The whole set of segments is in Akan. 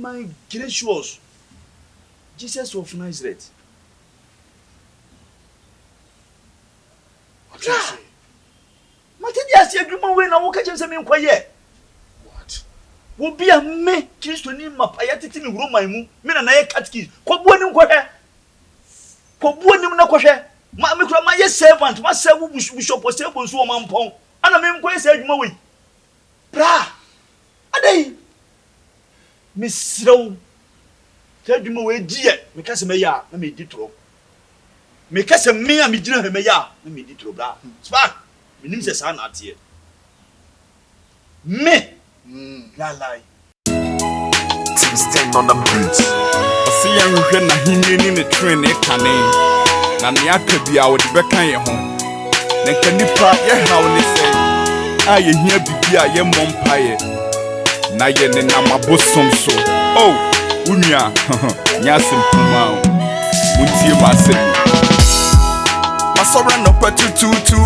my gracious Jesus of Nazareth. What you say? Matedias agreement when I walk at some quiet. What? Will be a me Christian in my piety in room my moon, men and I cat keys. Quabuanum quaher. Quabuanum no quaher. My servant, my servant bishop was able to one pound, and a man quite said my way. Bra! A day. Miss Slow. Tell you my dear, because me ya, let me ditro. Make us a me and me dinner me ya, let me ditro bra. Spark, me name says an at here. Me, la lie. Stand on the beach. I see you when I in the train, a canning. Nanyaka be our Becca home. Then can you part your how they say, I hear be a young mumpire. Nayan and Nama bosom so. Oh, Unya, Yasim Pumau. Until my city. My sovereign no tutu.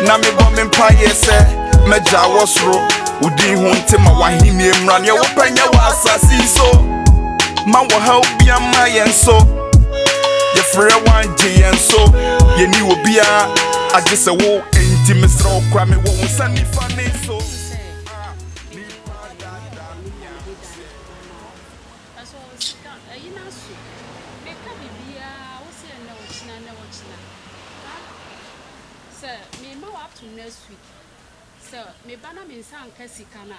Nami bomb empire, sir. Meja was ro. Udi hunte ma wahini mran. Ya wapenya wa asasi so. Man will help be a my so. Your friend one J and so. You knew be I just a walk intimate throw crammy won't send me funny so. Next week, so me banner me sang Sika na.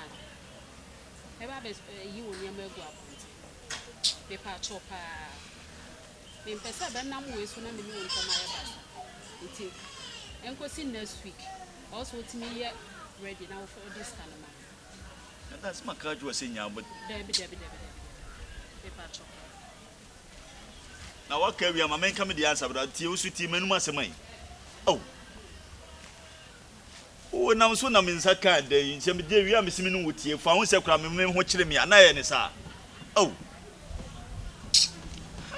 Eba be you on your mego appoint. Me pa chopa. Me pesa be na mo so na me no nta my ba. Nti enko si next week. Also to me yet ready now for this kind of man. That's my card you were saying but Debbie. Me pa chopa. Now what can we am come the answer but you sweet team no masemai. Oh. Oh, now so na min saka dey nsem dey wi am simi no wotie fa ho se kura me ho kire me ana ye ne sa oh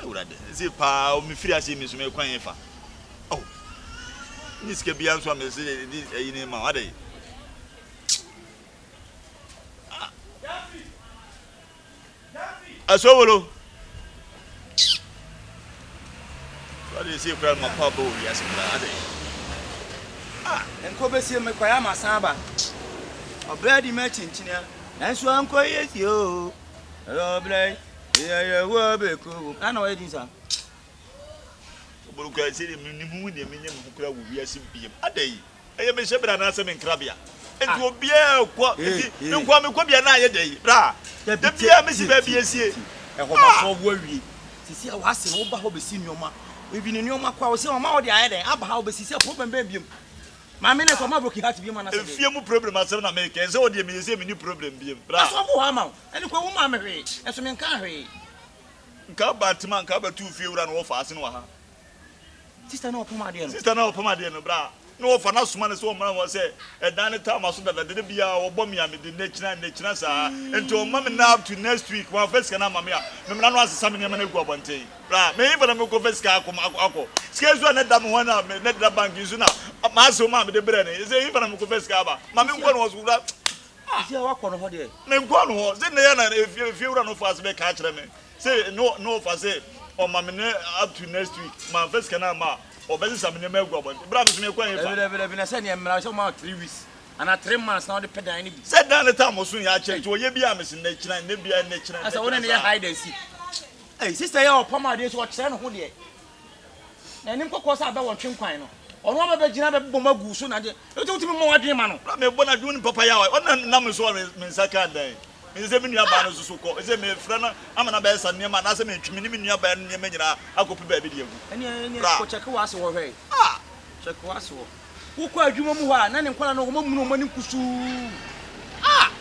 urade ze pa o mi firi ase mi so me kwan fa oh ni ske bia so am se yi ne ma wade asowolo wade se kura ma pa bo wi ase kura ade enko besi me kwaya masaba obredi me chinchinia enso anko yesi o obredi ye wo be ko ana we din sa oburu kwa siri ni mu de menye mu kura wo wiase biem adai eye me shebra na se me nkrabia enti obia ko enti nkwa me ko bia na aye dai bra de bia me si ba bia sie eho ma so wo awie sisi a wase wo ba ho besi nyoma we bi ni nyoma kwa wo se o ma wo de aye den aba ha wo besi se problem ba biem Mama na so ma broken heart bi ma na se. Efie mu problem asem na make ense wo de me se me ni problem bi bra. So bo ha ma. Eni kwa wo ma me hwe. Enso me nka hwe. Nka batman nka ba tu fie wura no wo fa ase no ha. Sister na opoma de no. Sister na opoma de no bra. No wo fa na suma ne so mra wo se e dan ne ta ma so da de bia wo bom ya me de na china sa. Ento ma me na up to next week one first kana ma me a. Me na no asesa me ne ma na gu abonten. Bra, me even me go first ka akọ. Skezu na da me ho na me na da bank isu na. Ma so ma me de bre ne. Say even me go first ka ba. Ma me nko no so bra. Isi a wakọ no ho de. Me nko no ho. Say na ya na efie wura no fast be ka kire me. Say no for say o ma me up to next week. Ma first kana ma obezi sa me ne ma gu abonten. Bra me so me kwan fa. Bele na say ne mra so ma 3 weeks. And 3 months now the pedan ni bi. Say dan the time so ya check to ye bia me sin na kina ne bia na kina. Asa wona ne ya hide and see. Hey, sister, you are Pama, this what San Hoodie. And in Cocosa about Chinkwan. Or one of the Geneva Bomagu soon. I don't even know what you man. I'm a bona doing papaya. What number so in second day. Is a mini abandon so called. Is a mere friend. I'm an abyss and near my Nasa Minimia band near Menina. I could be baby. And check was or way. Ah, check was who called you Mamma, none in Kuala no money pursue. Ah,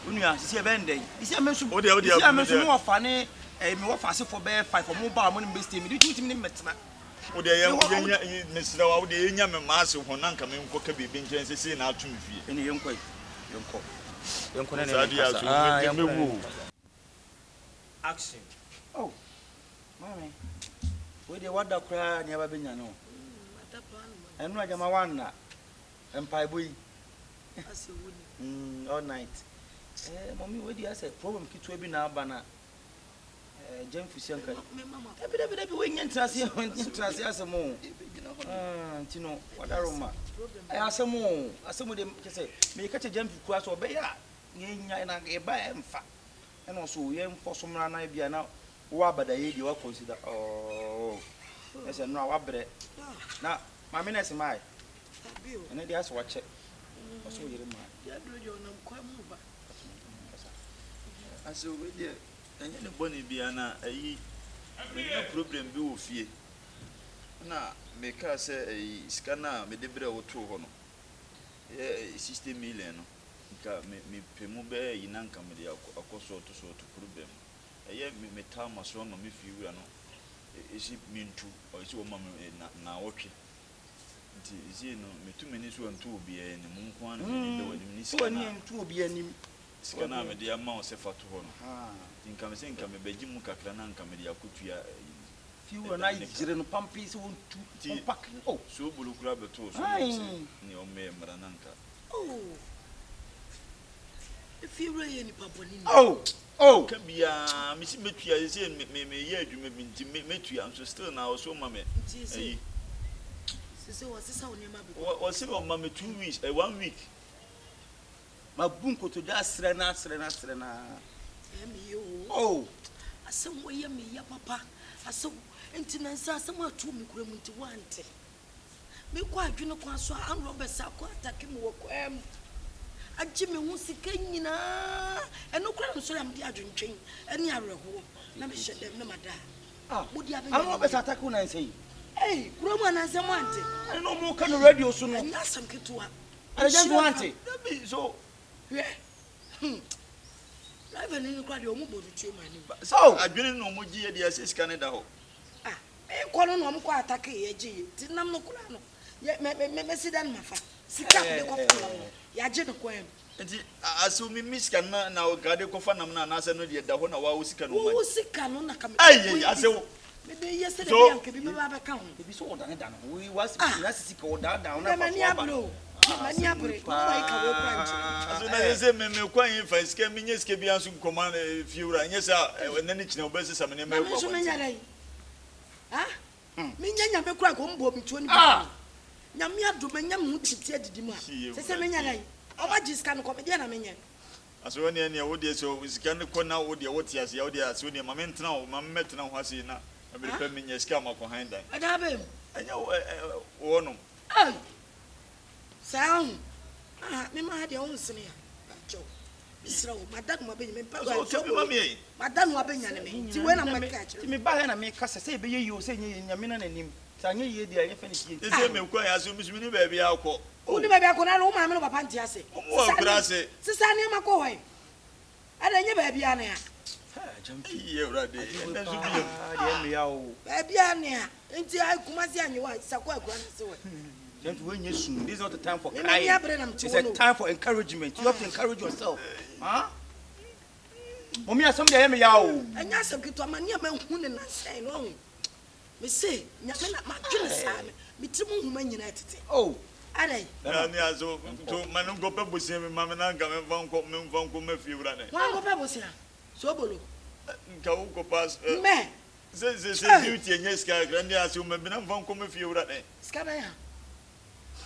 Unia, see a band day. Is a man so funny. Me what fast for bear 5 for mobile money based me do 2 minutes na o de ya Mr. Wa de nya me maase ho na nka me nkoka bibi nchen sese na atum fie ene yenko na ne mewu action oh mama we de wada kra nya ba benya no enu ajama wan na empire boy all night Mommy, where do you say problem? Kitu ebi na abana. Gyamfi sianka. Ebi we nyentrase asemo. Tino, wadaroma. Asemo de kese. Me ka che Gyamfi kura so obeya. Nyenya na eba emfa. Eno so ye mfo mra na bia na wo abada ye di wa consider. Ese no awabre. Na mama na se mai. Ene dia so wache. Oso yere ma. Ya do yo nam kwa mu ba. Aso we de enye ne Bonee bia na ayi na problem bi wo fie. Na me ka se Sika na me de bre wo to ho no. 60 million no. Nka me pemu be yi na nka me de akoso to problem. Eye me tama so no me fi wura no. Esi mintu o esi wo ma na wotwe. Nti isi no metu meni so ntu obi e ni munko an me de wani ni Sika na ntu obi anim. Sika na me de ama o se fatu ho no. Nka me se nka me beji mu kakra na nka me de akotua fi wura na yire no pampi se wontu pack. Oh, so bulukura beto so ni o me mra na nka. If you were any papa ni. Oh, ka bia me si metua se me ye adwuma bi nti metua so still na o so ma me. Ayi. Sisi wasisa onema bi. O se o ma me 2 weeks, 1 week. mabun ko to da asre na. Emi yo. Oh, Asem wo ye me ya papa. Asem enti na nsa asem atu mi kura mu nti wante. Me kwa adwene kwa so an Robert akọ atake me wo kwam. Agye me hu sika nyina. Eno kura nso ya me di adwentwen. Eni areho. Na me hye dem na mada. Mudi abenya. an Robert atake una nsei. Hey, kura mu anasem wante. I no mo ka no radio so no. Anya asem ketua. I just want it. So Driver ni kwa de omo bodu tue mani. so adwene no mo gi e de Sika ne da ho. Me kono no mo kwa atake ye gi. Ti nam no kura no. Me sidan mafa. Sika de ko fa. Ya je no kwam. Nti aso mi Sika na o grade ko fa nam na na se no de da ho na wa wo Sika no ma. Wo Sika no na kam. Ai aso me de yesterday be anke bi ba ba ka ho. Ebi so oda ne da no. We was Sika oda da na fa. Mani abro. Mani abro. Ko ba ka we branch. aso na se me kwan yin fa Sika mi nye Sika bi anso nkoma na fiura nye sa nani kina obesisa me ne me kwa. Me nya dai. Ha? Me nya me kura ko mbo mi tuo ni ba. Nya me adoma nya me titi adidi mu a. Se me nya dai. Oba ji Sika no ko me dia na me nya. aso ne ne wo de so Sika ne ko na wo de wo ti ase wo de aso ne ma me ntena wo ma me tena ho ase na me pe me nya Sika ma ko han dan Ada be. anya wo no Ai. Sound. Me ma de on sene ya. Bacho. Bisra wo madam ma be me pa. so ke me ma me madam wa be nya ne me. Ti we na ma ka Ti me ba he na me kasa se be ye yi o se nye nyame na nanim. Sa nye ye di anye fa ne tie. ese me kwan ya so mi ni ba bia akọ Uni ba bia ko na wo ma me no papa nti ase. Omo akura ase. Sisa ne ma ko hoy. Ada nye ba bia na ya. Gyamfi ye urade na so bi de me ya o. Ba bia na ya. Nti ai kuma si anyi wa sako akura na se we. Gyamfi when you soon. This is not the time for Me crying. ya bre na mti It's wo a no. time for encouragement. You have to encourage yourself. Huh? Mommy asem de me ya o. Anya asem kitu amani ma hu ne na sai no. Me say nya me na ma dwene sa me. Me ti mu huma nyina tete. Oh. Adai. na ni aso to manu go pe bosie me ma me na nka me van ko ma fi urade Wa go pe bosia. So bolo. nka wo ko pass Me. se duty enye Sika grande aso ma bi na van ko ma fi urade Sika ba ya.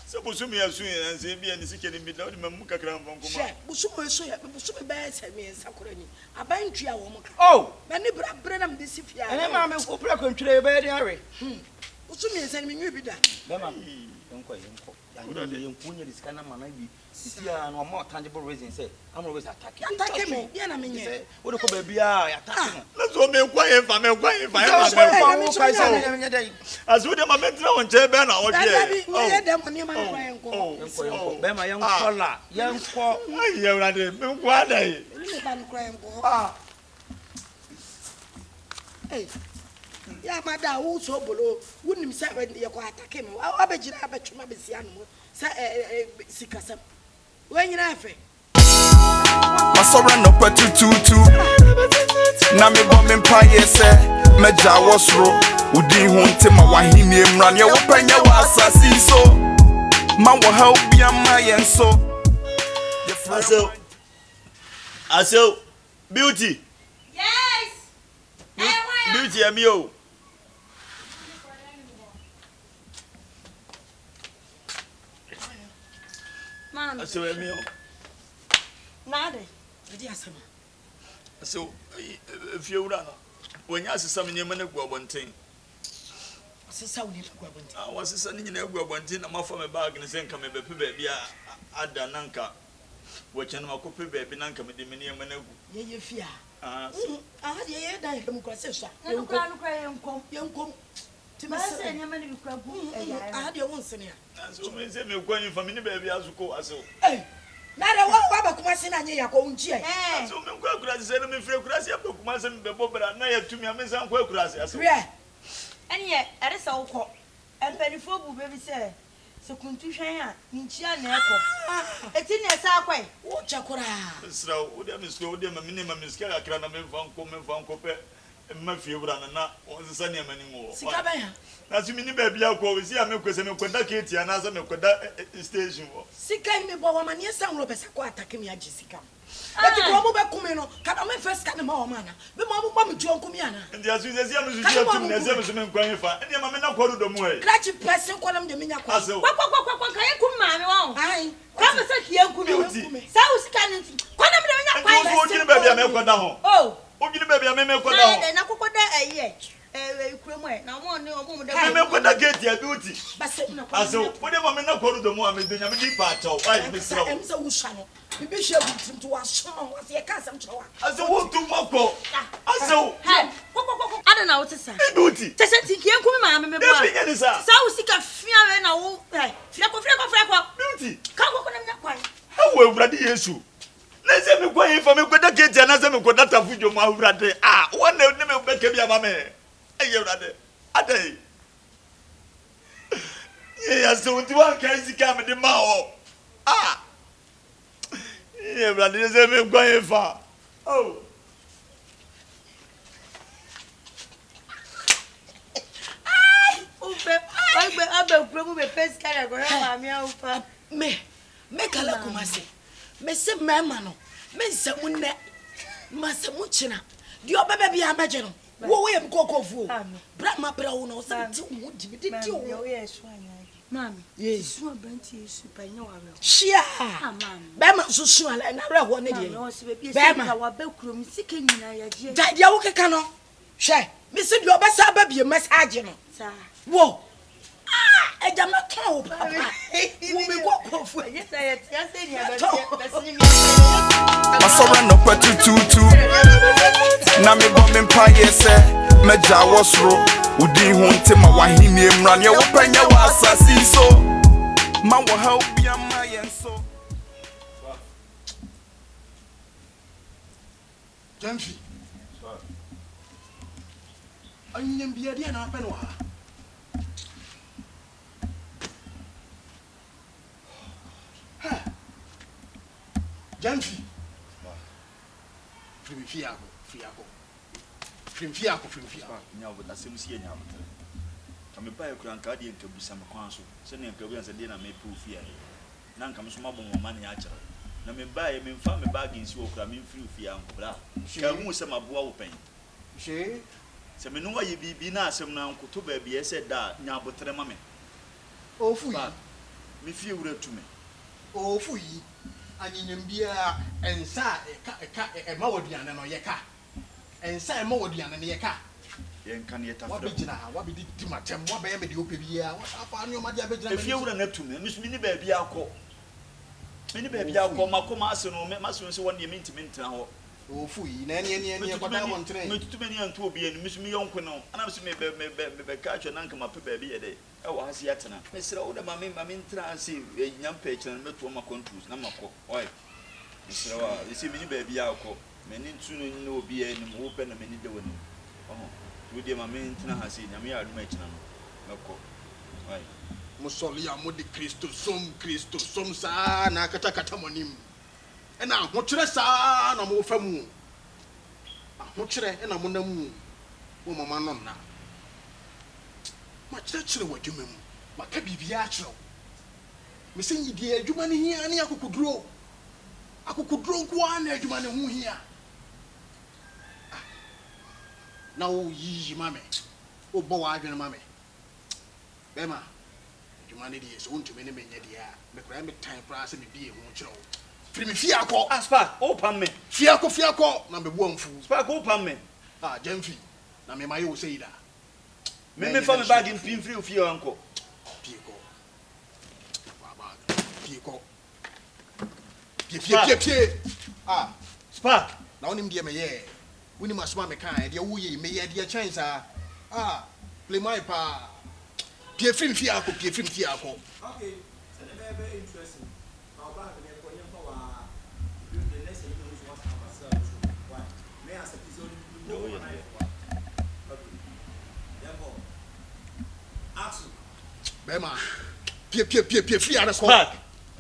se bosu me asu en se bi en Sika ni mi da ma mu kakra van ko ma She, busu mo so ya, busu me ba se me nsakora ni. Aban twa wo mo ka. Oh. Me ni bra na me de sifia. Ene ma me ko pra ko ntwire be de are. Busu me se ni me nwi bi da. Be ma. Enko. Ya nkunye de Sika na ma na bi. Sisia no more tangible reason say I'm always attacking. Attack me, ya na me nye. Wo de ko ba bia ya attack no. na so me kwan yin fa aso de ma me tena won che be na wo Dabi, je we dem ni ma kwa enko. Enko. Be ma yenko la. Yenko. ai ye urade me kwa dai Ni ba kwa enko. Eh. Ya mada wo so bolo, wonim se ye kwa attack me. Wa be gira abetwema be sia no. Sa Sika sam. We nyina afa. Masora no patututu na me bo me mpaye se meja wosro udi hu ntema wahimie mra ne wo panya wa asasi so ma wo ha obi ama yenso aso Aso, beauty. Yes. Beauty, I'm you. Man. Aso, I'm you. Nade. Ready asama. So, if you run, when you ask some in your money, go one thing. Sisa we need go abonti. I was sending in a go one thing. I'm off from a bag and saying, come a baby, Ada Nanka. Watching my copy baby Nanka with the minimum. Ye fear. Ah, ye die come cross so. You cry Young come. To my say son, you many crab. I had your own senior. so me say me going for mini baby as go as so. Hey, Nada, what about Kumasi and Yakon G? So me go grass say me free grass up to Kumasi be bobra na ya tumi am san go grass as so. Yeah. And yet, at a so called. And penny for baby say, so couldn't share. Ninja Neko. It's in a sack way. What Chakura? So, would them slow them a minimum is can me from cope my fever and not on the sunny anymore. Sikabaya. That's mini baby I'll go see I'm because I'm a Katie and as I'm a station. Sika me Bowaman, yes, some Robes attacking me at Jessica. But the Robo Kumino, come on first kind of man. The Mamma John Kumiana. And the Azusa is a crying for and your mamma quarter the more. Cratchy person call him the Mina. What come I come and say, young Kumi. South Cannon. Oh, baby, I may make a year. Now, one a get your beauty. but So, whatever men not quarter the more, I'm doing a deep part of I am so shano. We be sure to us song was your cousin. as a wood to Moko. So, I don't know what to say. beauty. Just think young Kumi, mamma. South Sika fear and I won't play. Flaco. Beauty. Come on, How will Brady Yesu? Let's say me going for me with the kids and as I'm going to have you, my brother. Ah, one day, never make a mamma. Hey, you're rather. A day. Yes, so do one crazy come in the mouth. Ah, yeah, brother, let's say me going far. Oh. Me, make a look, Massy. Messi Mamano, Messi Munne, Massamuchina. Do your baby imagine? Wo we am cocoa fool. Brahma brown or something would be Yes, Mammy. Yes, you are Benty, super, no, Shia. Bama so soon and I read one idiot. Bama, our Belcrum, seeking Daddy Cano. Share, Miss your best baby, massage. Whoa. Ah, I am not told. We walk off. Yes, I Masora no patu tutu. Na me bombe mpaye se meja wosro. Udi hunte ma wahini emran ye wopanya wa asasi so. Ma wo help ya ma yenso. Gyamfi. Anyem bia dia na apen wa. Gyamfi. Fiako. Nya wo da sem sie nya wo. Ka me bae kura nka de nka busa me kwan so. Se ne nka buya se de na me proof ya. Na nka me so mabon wo ma ne ya kire. Na me bae me mfa me bag nsi wo kura me mfiri ofia nkobra. Ka hu se maboa wo pen. She. Se me no wa ye bibi na asem na nkoto ba bi ese da nya abotre ma me. Ofu yi. Me fie wura tume. Ofu yi. Anyem bia ensa e ma woduane no ye ka. Ensa e ma woduane ne ye ka. Yen kan ye tafra. Wa be gina ha, wa be di matem, wa be ye me di ope bia. Wa afa anyo ma dia be gina. E fie wura na tume. Me so mi ni ba bia akọ. Me ni ba bia akọ makoma ase no me maso se won ye mentimi ntra ho. Ofu yi na ne kwata won tre. Me tutume ni antu obi enu me so mi yonko no. Ana so me ka atwa na nka mape ba bi ye de. E wo hase atena. Me sira wo da ma me ntra ase nyampa ekira me to ma controls na makọ. Oi. Me sira wa, ese mi ni ba bia akọ. Me ni ntu no ni obi enu wo pe na me ni de woni. Oh. Wo de ma me ntra hase nyame ya aduma ekira no. Makọ. Oi. Musoli ya mo de Kristo som sa na kata monim. Ena ahokyere sa na mo fa mu. Ahokyere ena mo na mu. Wo mama no na. Ma kyerɛ wadwuma mu. Ma ka bibia kyerɛ. Me se yidi adwuma ne hia ne akokuduro. akukudro nko ana adwuma ne ho hia na wo yi mame wo bo wa adwene mame bema adwuma ne die so wontumi ne menye die a me kra me tan pra se me bie ho kyerɛ wo firi me fie akɔ Spark o pam me fie akɔ na me bo amfu Spark o pam me Gyamfi na me maye wo sei da me fa me bag in pin free fie anko Pie. Spark. Na onim de me ye. Woni masoma me kan de wo ye me ye de chance play my pa. Pie film fie akọ. Okay. So the very interesting. Our back the for the next thing is what ourselves. Why? May I say episode okay. Therefore. Action. Bema. Pie free ara ko. Spark.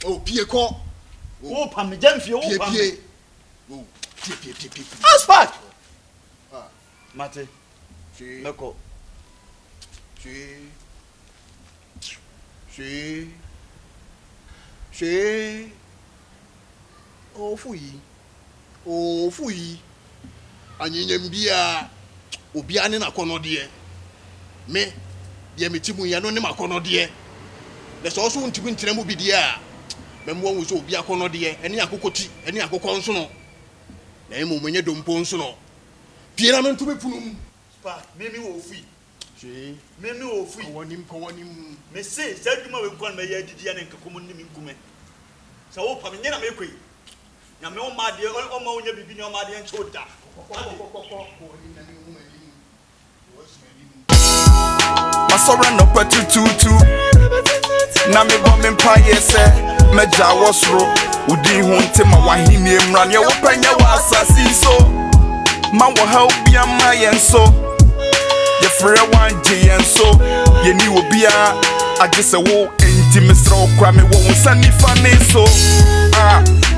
Oh, pie ko. Oh, pam me Gyamfi o pam. Pie. Oh, pie. Spark. Mate. Meko. She. Oh, fuyi. Anyenyem bia. Obia ne nakono de. Me. Ye metimu ya no ne makono de. Le so so ntimi nkyerɛ mu bi de a. Memwo wo so obi akono de. Ene akokoti, ene akokɔ nso no. Na emu menye dompo nso no. Pie na mentumi punum. Spark, me wo fui. She. Me wo fui. Kowanim. Me say say adwuma we nkwan me ya didi ane nkakomo nim nkume. Sa wo pam nyina me koi. Na me o ma de o ma onya bibi ne o ma de nche oda. Masora no patututu na me bom empire se meja wosro udi hu ntema wahimi emran ye wo panya wa asasi so ma wo help bia ma yenso ye frɛ wanje yenso ye ni obia agese wo enti mesra okra me wo nsani fane so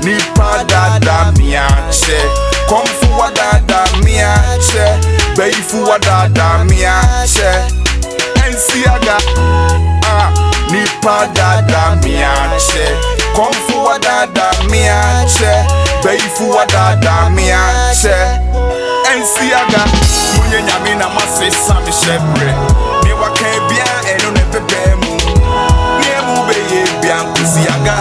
ni dada miache komfu wadada miache beifu wadada miache Siaga nipa dada miache komfu wadada miache beifu wadada miache ensiaga munye nyame na masesa me shebre me waka bia eno ne bebemu ne mu beye bia nkusiaga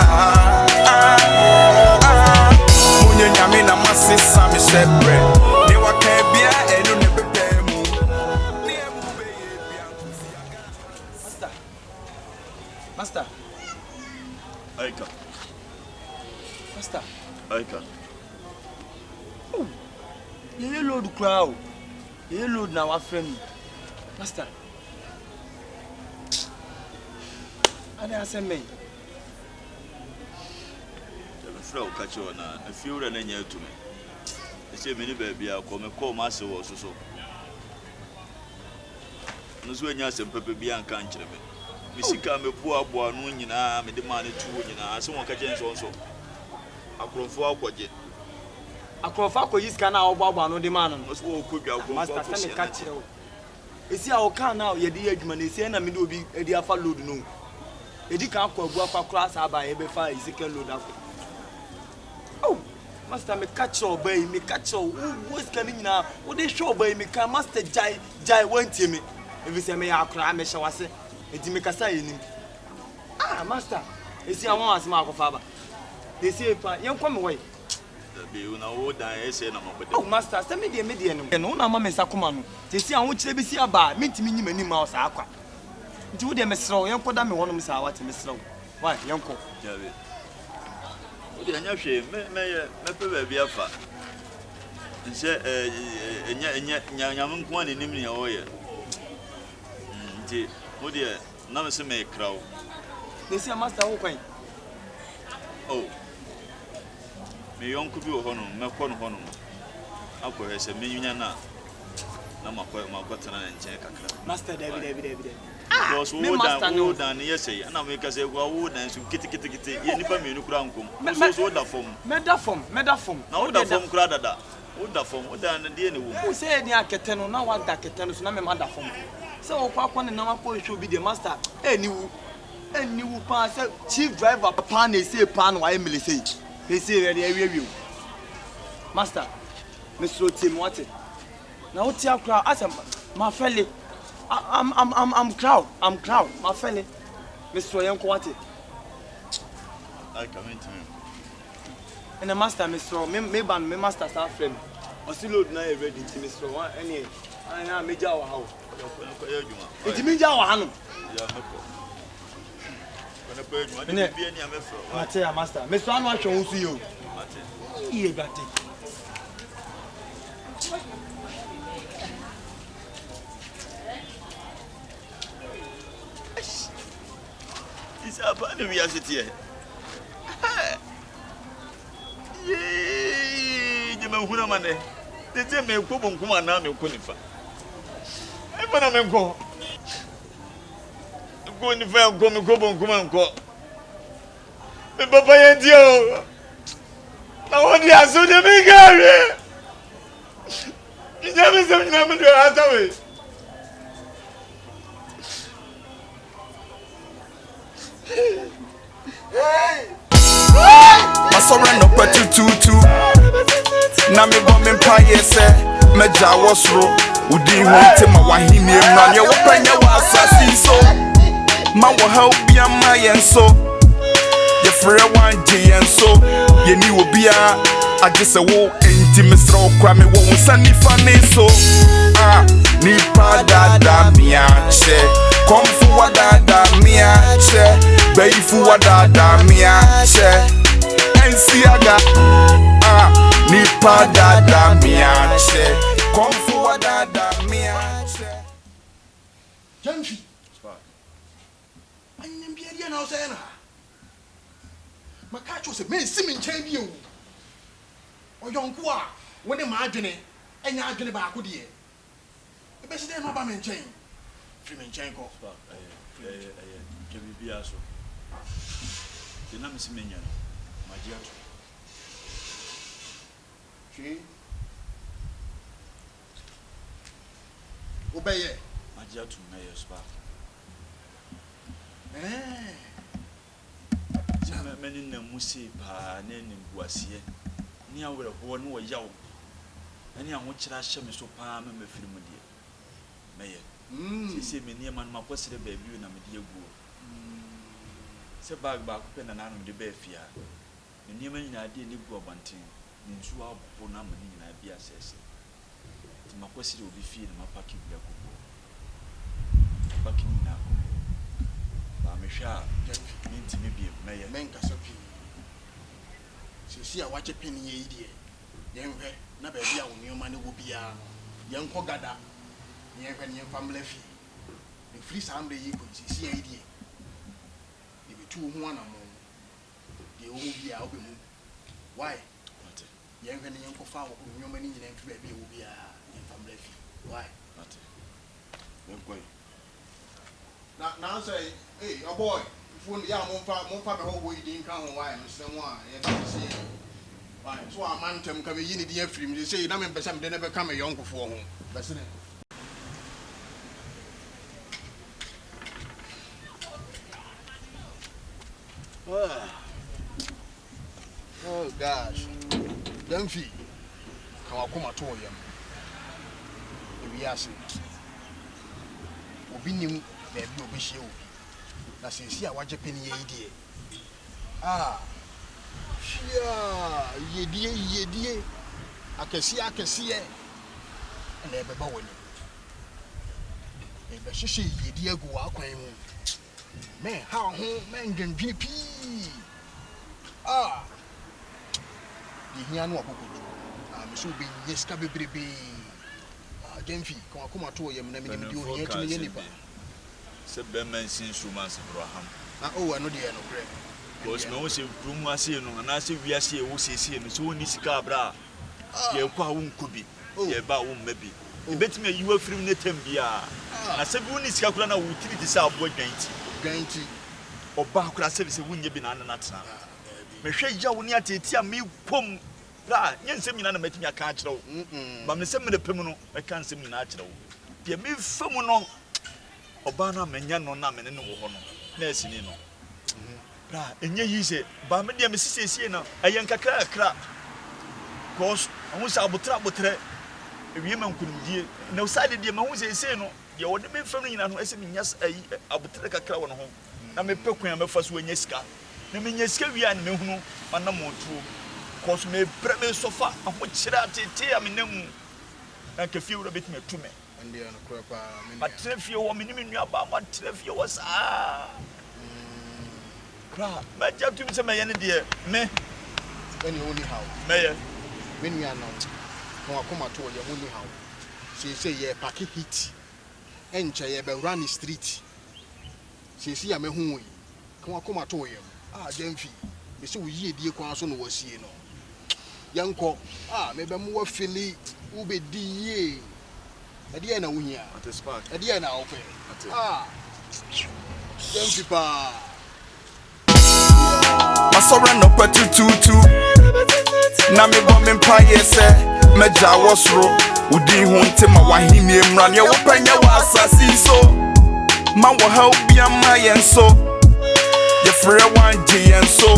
munye nyame na masesa me shebre me waka bia eno ne Master. Aika. Master. Aika. Oh. You load crowd. You load now our friend. Master. And I say me. The flow catch on a few run near to me. They say many baby I come and call master also so. No so when you say Pepe Bianca and Chile. Sika me boa no nyina me de ma ne tuo nyina ase won ka jenso nso akrofo akɔyi sika na ɔboa no de ma no so wo kodwa akrofo master sɛ me ka kyerɛ wo esi a wo kan na ye de adwuma na esi na me de obi edi afa load no edi kan akɔ abu akɔ akora sa ba ye be fa second load akɔ oh master me ka kyerɛ oba yi me ka kyerɛ wo sika ni nyina wo de hwɛ oba yi me ka master jai wantie me ebi sɛ me ya akora me hye wase edi me kasa yenim master esi awon asema akofa ba esi pa yen kwa me we be una wo dan ese na mabode oh master se me de no na ma me sakoma no esi awon kire bi si aba mentimi nyima nim ma o sa akwa nti wo de me srew yen koda me wonom sa awate me srew wa yen ko jabe wo de anya hwe me pe ba bi afa nse enya nko na nim ne wo ye nti wo de na me se me kraw esi master wo kwan oh me yonku bi wo hono me kɔ no hono akɔ hese me nyunya na makɔ tana na nkyɛn kakra master David because wo dan ne yesɛ ana me kase wo dan so kiti ye nipa me nu kura nkom so wo da fom me da fom na wo da fom kura dada wo da fom wo dan de ne wo wo sɛ ni akete no na wa da akete no so na me ma da fom sɛ wo kwa ne na wa kɔ hwe obi de master eniwu pa sɛ chief driver pa na ese pa no wa emile sei They say ready review. Master, Mr. Tim what? Now what's your crowd? As my fellow. I'm crowd. My fellow. Mr. Yanko what? I come into him. And the master, Mr. Maybe my master start frame. I still load now ready to Mr. One any. I am major how. It's major how. Master, Mr. Anwar show you. Here, Gatti. It's a bad we are sitting here. Yee, you know who am I? They tell me go and come and now me qualify. I'm gonna go. Go in the fair, go and go. Me papa and you. I want you so to me, Gary. You never said you never do it away. I surrender petty tutu. Na me bomb empire say me jawas ro. Udi hunte ma wahini na ye wopanya wa asasi so. Ma wo help bia ma yen so. Ye frere wan je yen so. Ye ni obi a agese wo enti me sra okwa me wo nsani fa ne so. Ah ni pa dada mi a che. Komfu wa dada mi a che. Beifu wa dada mi a che. Ensiaga nipa dada miache komfu wa dada miache Gyamfi anyam bia dia na o say na makacho se men simi nchen bi o oyonko a woni ma adwene enya adwene ba ko de e be se dey no ba men nchen firi men nchen ko ke bibia so dina me simi nya Magiato. She obeye. Magiato na yespa. Many na musi pa na nimbuasie. Ni awere ho no wo yawo. Ani aho kira hye me so pa me mafiri mu die. Meye. Sisi me niam no makosere ba bi na me die guo. Se bag ba ko pe na nanu de ba afia. Niam nyina ade ni gu obanten. Ni nsu abo na ma nyina bi asese. Ti makosere obi fie na mapaki bi akoko. Paki na ko. Ba me hwa minti me bi meye. Men kasa pi. Sisi a wache pin ye idie. Yenhwe na ba bia wo nioma ne wo bia. Yenko gada. Yenhwe ne family fi. The free sambre yi ko sisi ye idie. Ni betu ho anamo. De wo bia obi mu. Why? What? Yenhwe ne yenko fa wo nioma ne nyina ntu ba bia wo bia yen family fi. Why? What? Wenko. Now say, hey, your boy, if you yeah, mon fa me ho wo idin kan ho why no se mo a ye be say why so a man tem ka be yi ni dia firim they say na me pesa me de na be ka me yonkofo ho be se ne oh gosh Gyamfi ka wa koma to yam e wi ase obi nim be bi obi hie obi na sesi a waje peni ye idie shia yedie akesi e na ebe ba woni ebe hihye yedie gu akwan mu men ha ho men dwendwene pi di hia no akokoju me so be yeska bebrebe Gyamfi kan akoma to yam na me di o hia tumi ye nipa se bemen sin sumas Abraham na o ano de no kre because me wo se drum ase no na se wiase e wo sesi no so ni sika abra ye kwa wo nkobi ye ba wo mmabi e betime yiwa firim ne tambia na se bi wo ni sika kula na wo tiri ti sa abo ganti oba kula se bi se wunye bi na na tena me hwe ya wo ni ateti a me pom ra nyensem nyina na matimi aka a kire wo ba me se me de pem no me kan sem nyina a kire wo de me famu no oba na menya no na me ne wo ho no na asini no bra enye yi se ba me de me sisi na ayen kakra kakra cause I want to abotre ewie mankunimdie na usade de ma hu sisi no de wo de me fam nyina no ese me nyas abotre kakra wo no ho na me pekwan me fa so anya sika na me nya sika wi an me hunu manam otuo cause me bre me sofa aho kira tete amenamu na kafie wo beti me tume ande no kura pa me ma trefie wo me ni nua ba ma trefie wo sa kra ma jatu mi se me ye ne de me any only how me ye me nua no ko akoma to ye only how say ye pack hit enche ye be run street say ya me hu yi ko akoma to ye Gyamfi me se wo yie die kwa so no wasie no yanko me be mo afili wo be di ye ade na wo hia at the spark ade na wo pe Gyamfi pa masora no patututu na me bo me mpa yese meja wosro udi hu ntema wahini emra ne wo panya wa asasi so ma wo ha obi ama yenso ye frɛ wan je yenso